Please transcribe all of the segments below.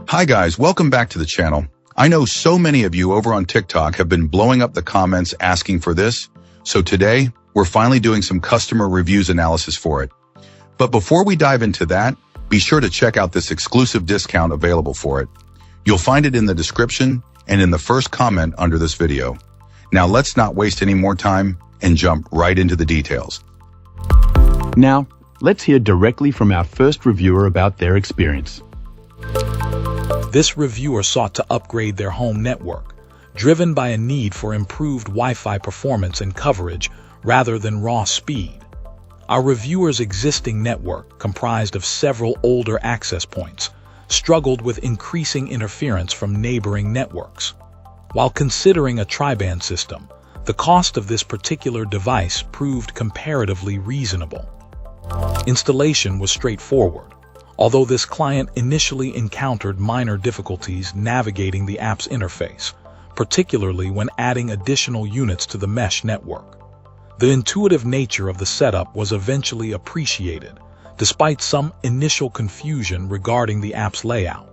Hi guys, welcome back to the channel. I know so many of you over on TikTok have been blowing up the comments asking for this, so today we're finally doing some customer reviews analysis for it. But before we dive into that, be sure to check out this exclusive discount available for it. You'll find it in the description and in the first comment under this video. Now let's not waste any more time and jump right into the details. Now, let's hear directly from our first reviewer about their experience. This reviewer sought to upgrade their home network, driven by a need for improved Wi-Fi performance and coverage rather than raw speed. Our reviewer's existing network, comprised of several older access points, struggled with increasing interference from neighboring networks. While considering a tri-band system, the cost of this particular device proved comparatively reasonable. Installation was straightforward, although this client initially encountered minor difficulties navigating the app's interface, particularly when adding additional units to the mesh network. The intuitive nature of the setup was eventually appreciated, despite some initial confusion regarding the app's layout.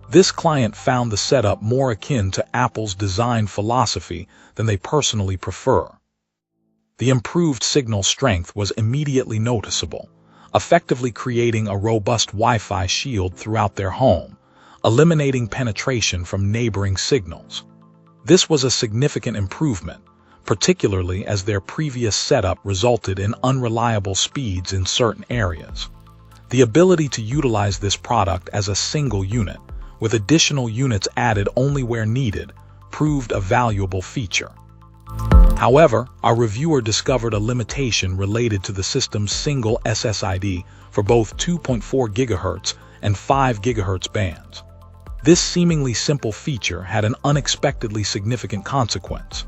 This client found the setup more akin to Apple's design philosophy than they personally prefer. The improved signal strength was immediately noticeable, effectively creating a robust Wi-Fi shield throughout their home, eliminating penetration from neighboring signals. This was a significant improvement, particularly as their previous setup resulted in unreliable speeds in certain areas. The ability to utilize this product as a single unit, with additional units added only where needed, proved a valuable feature. However, our reviewer discovered a limitation related to the system's single SSID for both 2.4 GHz and 5 GHz bands. This seemingly simple feature had an unexpectedly significant consequence.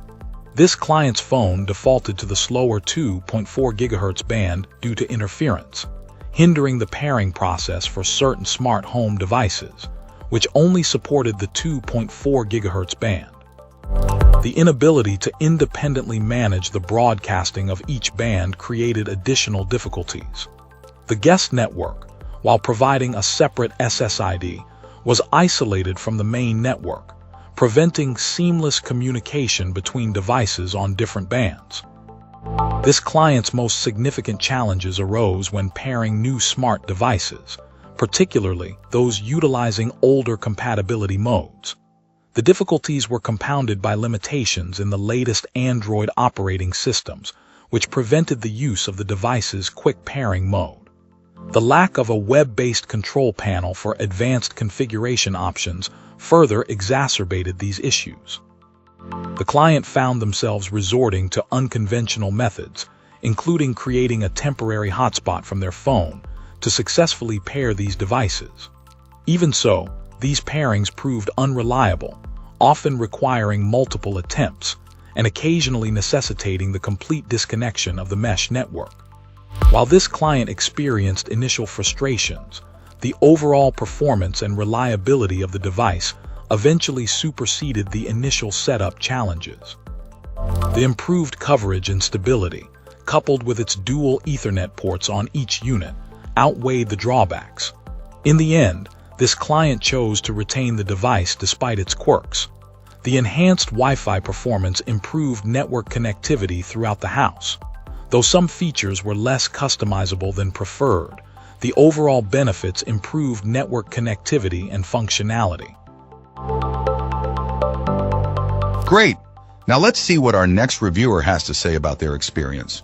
This client's phone defaulted to the slower 2.4 GHz band due to interference, hindering the pairing process for certain smart home devices, which only supported the 2.4 GHz band. The inability to independently manage the broadcasting of each band created additional difficulties. The guest network, while providing a separate SSID, was isolated from the main network, preventing seamless communication between devices on different bands. This client's most significant challenges arose when pairing new smart devices, particularly those utilizing older compatibility modes. The difficulties were compounded by limitations in the latest Android operating systems, which prevented the use of the device's quick pairing mode. The lack of a web-based control panel for advanced configuration options further exacerbated these issues. The client found themselves resorting to unconventional methods, including creating a temporary hotspot from their phone to successfully pair these devices. Even so, these pairings proved unreliable, often requiring multiple attempts and occasionally necessitating the complete disconnection of the mesh network. While this client experienced initial frustrations, the overall performance and reliability of the device eventually superseded the initial setup challenges. The improved coverage and stability, coupled with its dual Ethernet ports on each unit, outweighed the drawbacks. In the end, this client chose to retain the device despite its quirks. The enhanced Wi-Fi performance improved network connectivity throughout the house. Though some features were less customizable than preferred, the overall benefits improved network connectivity and functionality. Great! Now let's see what our next reviewer has to say about their experience.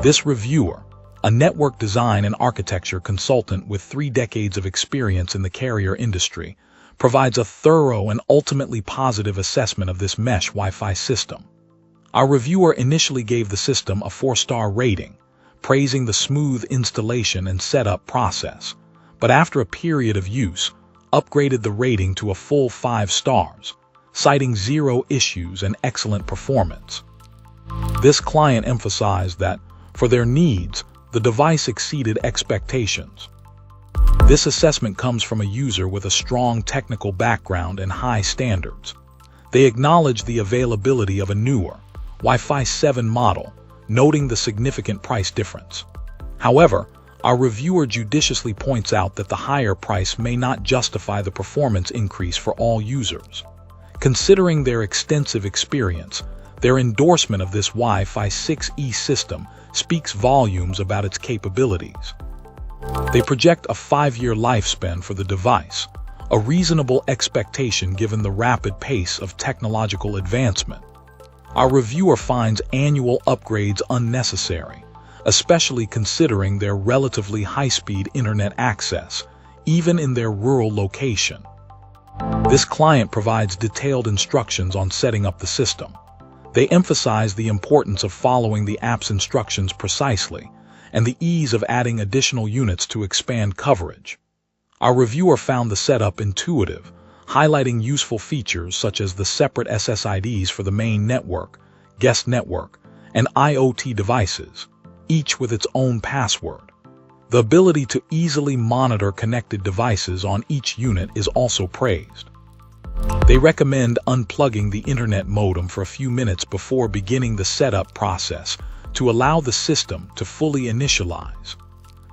This reviewer, a network design and architecture consultant with 3 decades of experience in the carrier industry, provides a thorough and ultimately positive assessment of this mesh Wi-Fi system. Our reviewer initially gave the system a 4-star rating, praising the smooth installation and setup process, but after a period of use, upgraded the rating to a full 5 stars, citing 0 issues and excellent performance. This client emphasized that, for their needs, the device exceeded expectations. This assessment comes from a user with a strong technical background and high standards. They acknowledge the availability of a newer, Wi-Fi 7 model, noting the significant price difference. However, Our reviewer judiciously points out that the higher price may not justify the performance increase for all users. Considering their extensive experience, their endorsement of this Wi-Fi 6E system speaks volumes about its capabilities. They project a 5-year lifespan for the device, a reasonable expectation given the rapid pace of technological advancement. Our reviewer finds annual upgrades unnecessary, especially considering their relatively high-speed internet access, even in their rural location. This client provides detailed instructions on setting up the system. They emphasize the importance of following the app's instructions precisely and the ease of adding additional units to expand coverage. Our reviewer found the setup intuitive, highlighting useful features such as the separate SSIDs for the main network, guest network, and IoT devices, each with its own password. The ability to easily monitor connected devices on each unit is also praised. They recommend unplugging the internet modem for a few minutes before beginning the setup process to allow the system to fully initialize.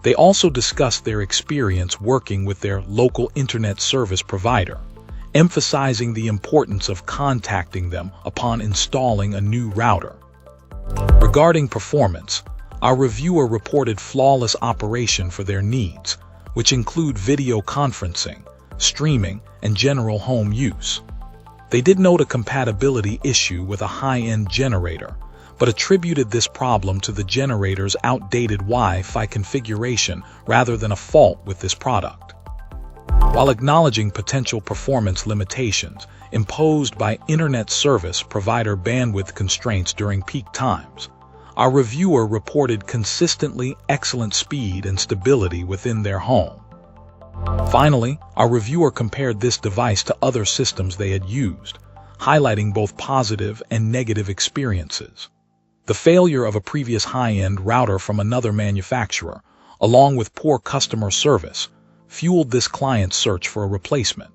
They also discuss their experience working with their local internet service provider, emphasizing the importance of contacting them upon installing a new router. Regarding performance, our reviewer reported flawless operation for their needs, which include video conferencing, streaming, and general home use. They did note a compatibility issue with a high-end generator, but attributed this problem to the generator's outdated Wi-Fi configuration rather than a fault with this product. While acknowledging potential performance limitations imposed by internet service provider bandwidth constraints during peak times, our reviewer reported consistently excellent speed and stability within their home. Finally, our reviewer compared this device to other systems they had used, highlighting both positive and negative experiences. The failure of a previous high-end router from another manufacturer, along with poor customer service, fueled this client's search for a replacement.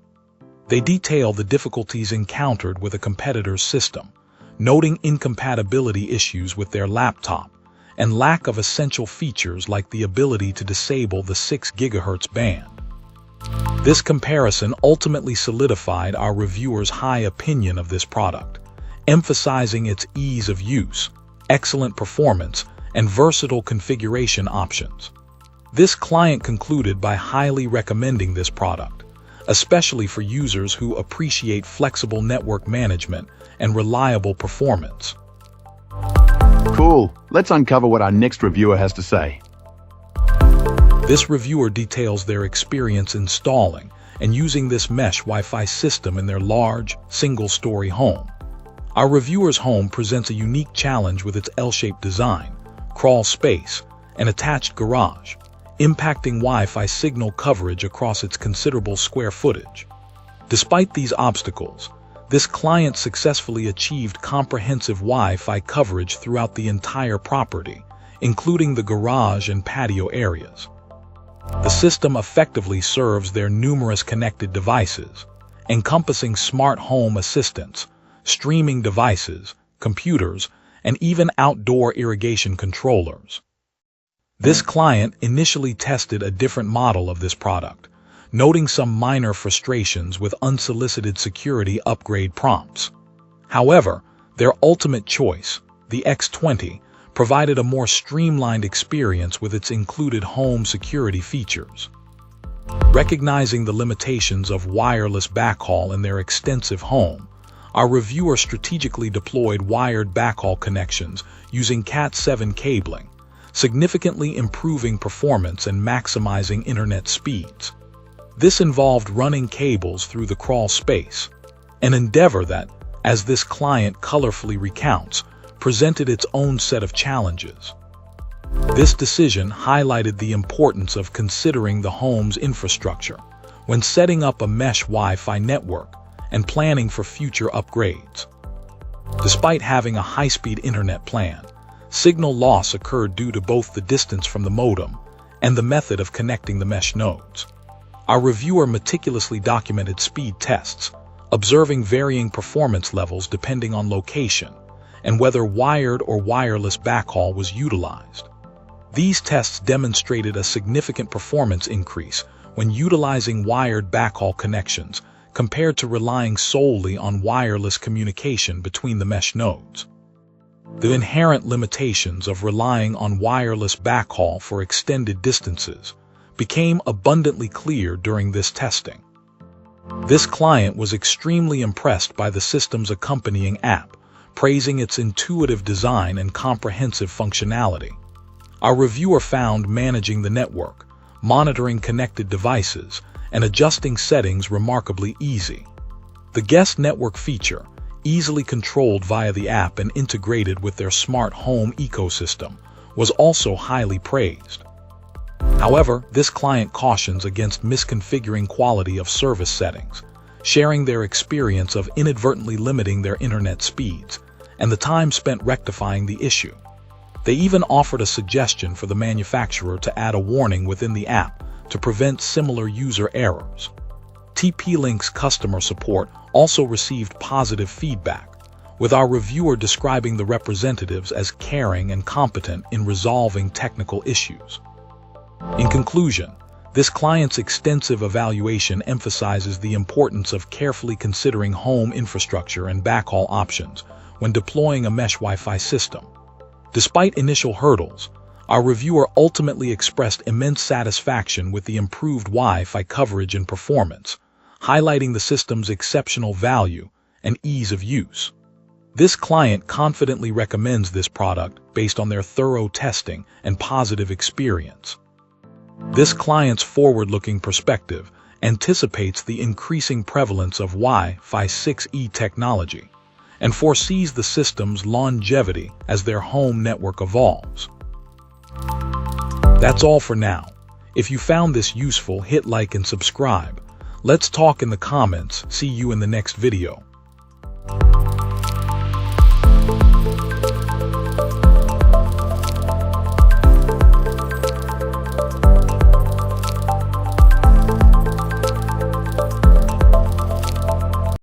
They detail the difficulties encountered with a competitor's system, noting incompatibility issues with their laptop and lack of essential features like the ability to disable the 6 GHz band. This comparison ultimately solidified our reviewer's high opinion of this product, emphasizing its ease of use, excellent performance, and versatile configuration options. This client concluded by highly recommending this product, especially for users who appreciate flexible network management and reliable performance. Cool. Let's uncover what our next reviewer has to say. This reviewer details their experience installing and using this mesh Wi-Fi system in their large, single-story home. Our reviewer's home presents a unique challenge with its L-shaped design, crawl space, and attached garage, impacting Wi-Fi signal coverage across its considerable square footage. Despite these obstacles, this client successfully achieved comprehensive Wi-Fi coverage throughout the entire property, including the garage and patio areas. The system effectively serves their numerous connected devices, encompassing smart home assistants, streaming devices, computers, and even outdoor irrigation controllers. This client initially tested a different model of this product, noting some minor frustrations with unsolicited security upgrade prompts. However, their ultimate choice, the X20, provided a more streamlined experience with its included home security features. Recognizing the limitations of wireless backhaul in their extensive home, our reviewer strategically deployed wired backhaul connections using Cat7 cabling, significantly improving performance and maximizing internet speeds. This involved running cables through the crawl space, an endeavor that, as this client colorfully recounts, presented its own set of challenges. This decision highlighted the importance of considering the home's infrastructure when setting up a mesh Wi-Fi network and planning for future upgrades. Despite having a high-speed internet plan, signal loss occurred due to both the distance from the modem and the method of connecting the mesh nodes. Our reviewer meticulously documented speed tests, observing varying performance levels depending on location and whether wired or wireless backhaul was utilized. These tests demonstrated a significant performance increase when utilizing wired backhaul connections compared to relying solely on wireless communication between the mesh nodes. The inherent limitations of relying on wireless backhaul for extended distances became abundantly clear during this testing. This client was extremely impressed by the system's accompanying app, praising its intuitive design and comprehensive functionality. Our reviewer found managing the network, monitoring connected devices, and adjusting settings remarkably easy. The guest network feature, easily controlled via the app and integrated with their smart home ecosystem, was also highly praised. However, this client cautions against misconfiguring quality of service settings, sharing their experience of inadvertently limiting their internet speeds and the time spent rectifying the issue. They even offered a suggestion for the manufacturer to add a warning within the app to prevent similar user errors. TP-Link's customer support also received positive feedback, with our reviewer describing the representatives as caring and competent in resolving technical issues. In conclusion, this client's extensive evaluation emphasizes the importance of carefully considering home infrastructure and backhaul options when deploying a mesh Wi-Fi system. Despite initial hurdles, our reviewer ultimately expressed immense satisfaction with the improved Wi-Fi coverage and performance, highlighting the system's exceptional value and ease of use. This client confidently recommends this product based on their thorough testing and positive experience. This client's forward-looking perspective anticipates the increasing prevalence of Wi-Fi 6E technology and foresees the system's longevity as their home network evolves. That's all for now. If you found this useful, hit like and subscribe. Let's talk in the comments. See you in the next video.